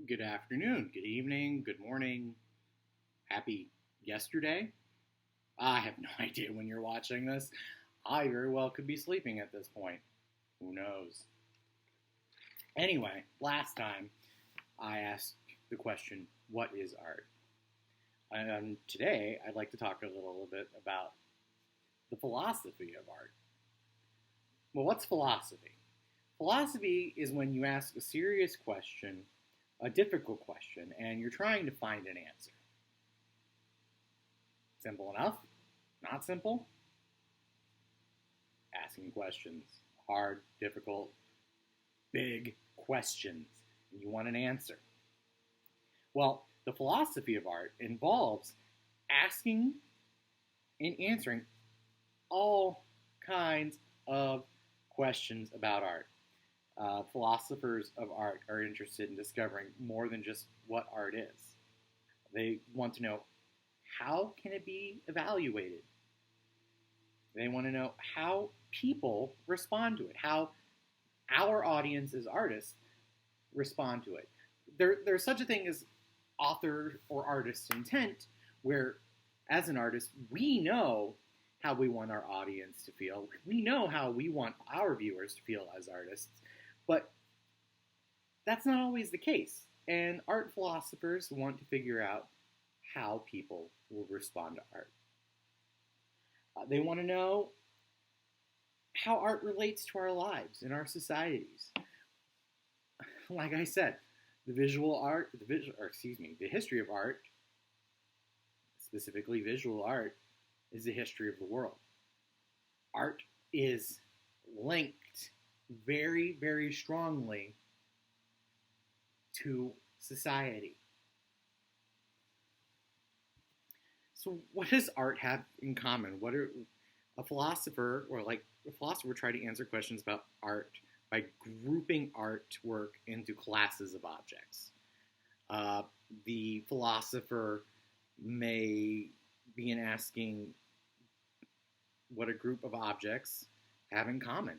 Good afternoon, good evening, good morning, happy yesterday. I have no idea when you're watching this. I very well could be sleeping at this point. Who knows? Anyway, last time I asked the question, what is art? And today I'd like to talk a little bit about the philosophy of art. Well, what's philosophy? Philosophy is when you ask a serious question, a difficult question, and you're trying to find an answer. Simple enough? Not simple? Asking questions. Hard, difficult, big questions. And you want an answer. Well, the philosophy of art involves asking and answering all kinds of questions about art. Philosophers of art are interested in discovering more than just what art is. They want to know, how can it be evaluated? They want to know how people respond to it, how our audience as artists respond to it. There's such a thing as author or artist's intent, where as an artist, we know how we want our audience to feel. We know how we want our viewers to feel as artists, but that's not always the case. And art philosophers want to figure out how people will respond to art. They want to know how art relates to our lives and our societies. Like I said, the history of art, specifically visual art, is the history of the world. Art is linked very, very strongly to society. So what does art have in common? A philosopher try to answer questions about art by grouping artwork into classes of objects. The philosopher may begin asking what a group of objects have in common.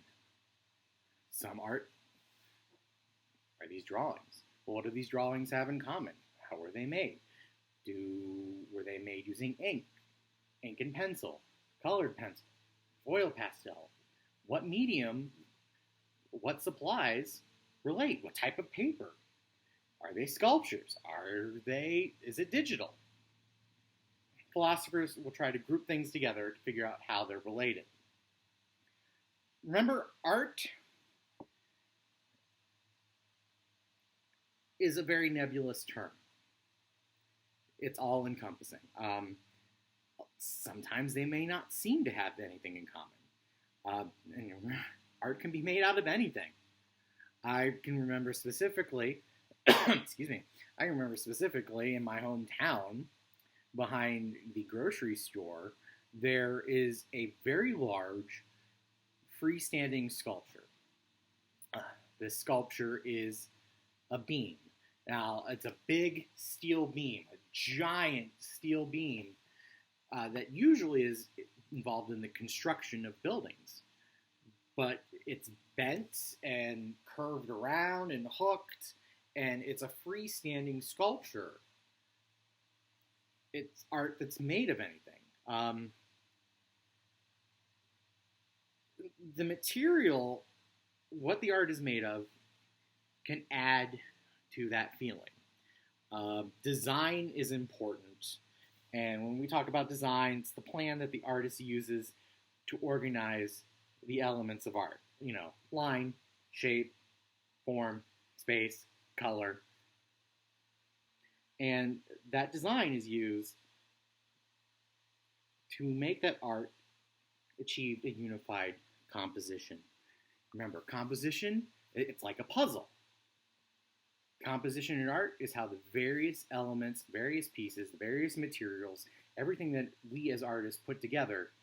Some art are these drawings. Well, what do these drawings have in common? How were they made? Were they made using ink and pencil, colored pencil, oil pastel? What medium, what supplies relate? What type of paper? Are they sculptures? Is it digital? Philosophers will try to group things together to figure out how they're related. Remember, art is a very nebulous term. It's all-encompassing. Sometimes they may not seem to have anything in common. Art can be made out of anything. I can remember specifically, excuse me, I remember specifically in my hometown, behind the grocery store, there is a very large freestanding sculpture. This sculpture is a beam. Now, it's a big steel beam, a giant steel beam that usually is involved in the construction of buildings. But it's bent and curved around and hooked, and it's a freestanding sculpture. It's art that's made of anything. The material, what the art is made of, can add to that feeling. Design is important, and when we talk about design, it's the plan that the artist uses to organize the elements of art. Line, shape, form, space, color. And that design is used to make that art achieve a unified composition. Remember, composition, it's like a puzzle. Composition in art is how the various elements, various pieces, the various materials, everything that we as artists put together,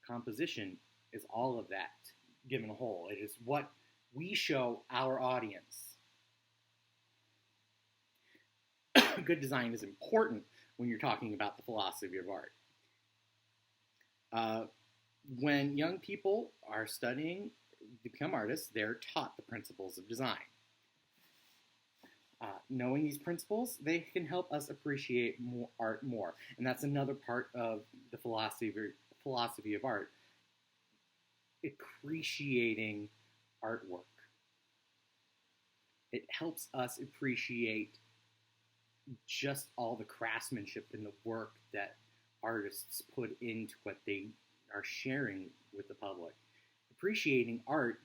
composition is all of that given a whole. It is what we show our audience. Good design is important when you're talking about the philosophy of art. When young people are studying to become artists, they're taught the principles of design. Knowing these principles, they can help us appreciate art more. And that's another part of the philosophy of art, appreciating artwork. It helps us appreciate just all the craftsmanship and the work that artists put into what they are sharing with the public. Appreciating art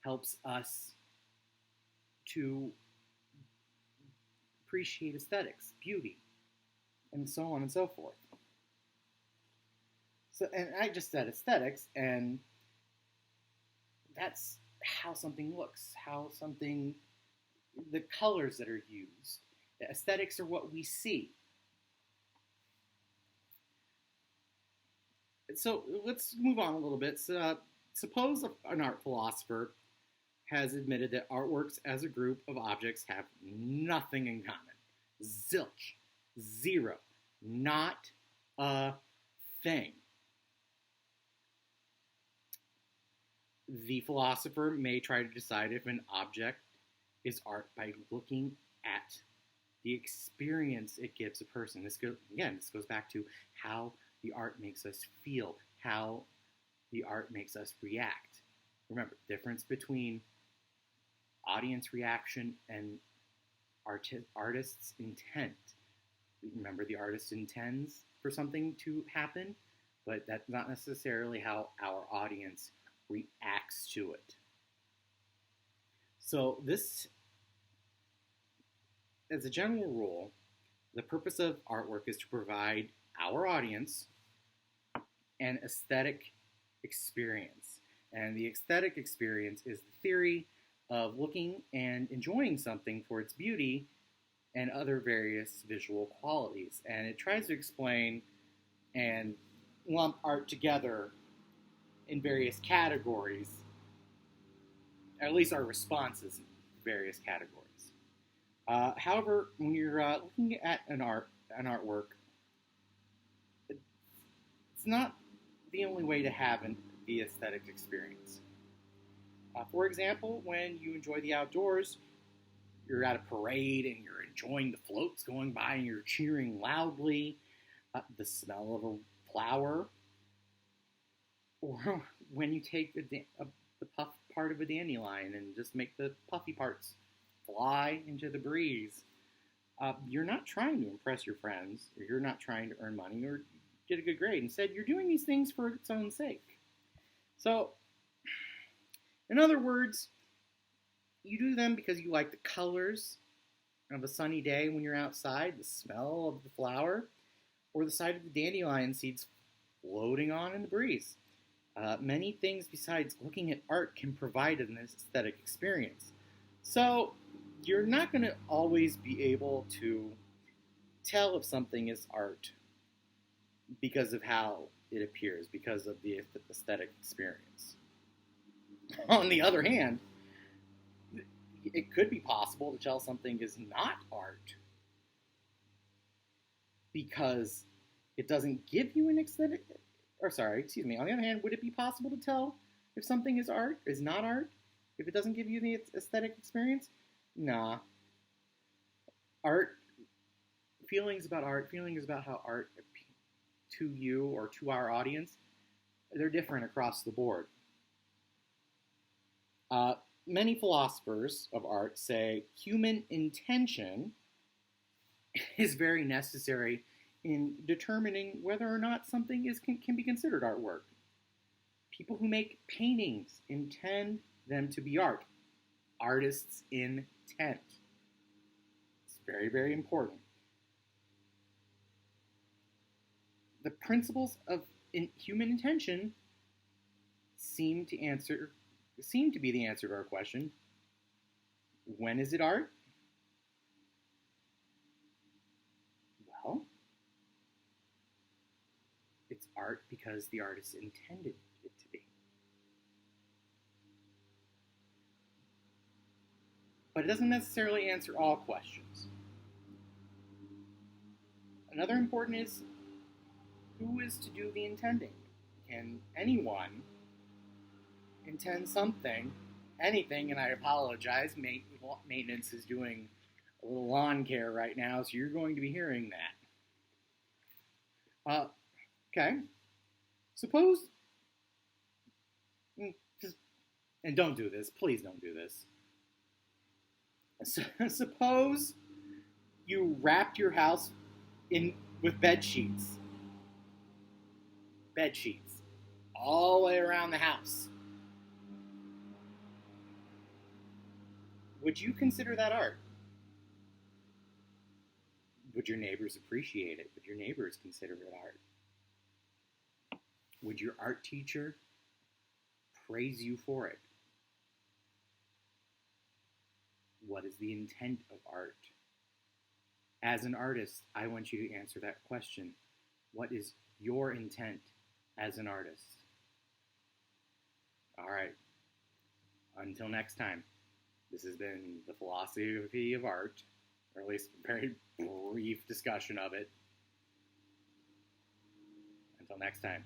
helps us to appreciate aesthetics, beauty, and so on and so forth. So, and I just said aesthetics, and that's how something looks, the colors that are used. The aesthetics are what we see. So let's move on a little bit. So, suppose an art philosopher has admitted that artworks as a group of objects have nothing in common. Zilch. Zero. Not a thing. The philosopher may try to decide if an object is art by looking at the experience it gives a person. This goes back to how the art makes us feel, how the art makes us react. Remember, difference between audience reaction and artist's intent. Remember, the artist intends for something to happen, but that's not necessarily how our audience reacts to it. So this, as a general rule, the purpose of artwork is to provide our audience an aesthetic experience. And the aesthetic experience is the theory of looking and enjoying something for its beauty and other various visual qualities. And it tries to explain and lump art together in various categories, at least our responses in various categories. However, when you're looking at an artwork, it's not the only way to have the aesthetic experience. For example, when you enjoy the outdoors, you're at a parade and you're enjoying the floats going by and you're cheering loudly, the smell of a flower, or when you take the puff part of a dandelion and just make the puffy parts fly into the breeze. You're not trying to impress your friends, or you're not trying to earn money or get a good grade. Instead, you're doing these things for its own sake. So, in other words, you do them because you like the colors of a sunny day when you're outside, the smell of the flower, or the sight of the dandelion seeds floating on in the breeze. Many things besides looking at art can provide an aesthetic experience. So, you're not going to always be able to tell if something is art because of how it appears, because of the aesthetic experience. On the other hand, it could be possible to tell something is not art because it doesn't give you an aesthetic, on the other hand, would it be possible to tell if something is not art, if it doesn't give you the aesthetic experience? Nah. Feelings about how art to you or to our audience, they're different across the board. Many philosophers of art say human intention is very necessary in determining whether or not something can be considered artwork. People who make paintings intend them to be art. Artists' intent. It's very, very important. The principles of human intention seem to be the answer to our question. When is it art? Well, it's art because the artist intended it to be. But it doesn't necessarily answer all questions. Another important is, who is to do the intending? Can anyone intend something, anything, and I apologize, maintenance is doing a little lawn care right now, so you're going to be hearing that. Okay. Suppose, and don't do this. Please don't do this. Suppose you wrapped your house in with bed sheets all the way around the house. Would you consider that art? Would your neighbors appreciate it? Would your neighbors consider it art? Would your art teacher praise you for it? What is the intent of art? As an artist, I want you to answer that question. What is your intent as an artist? All right. Until next time, this has been the philosophy of art, or at least a very brief discussion of it. Until next time.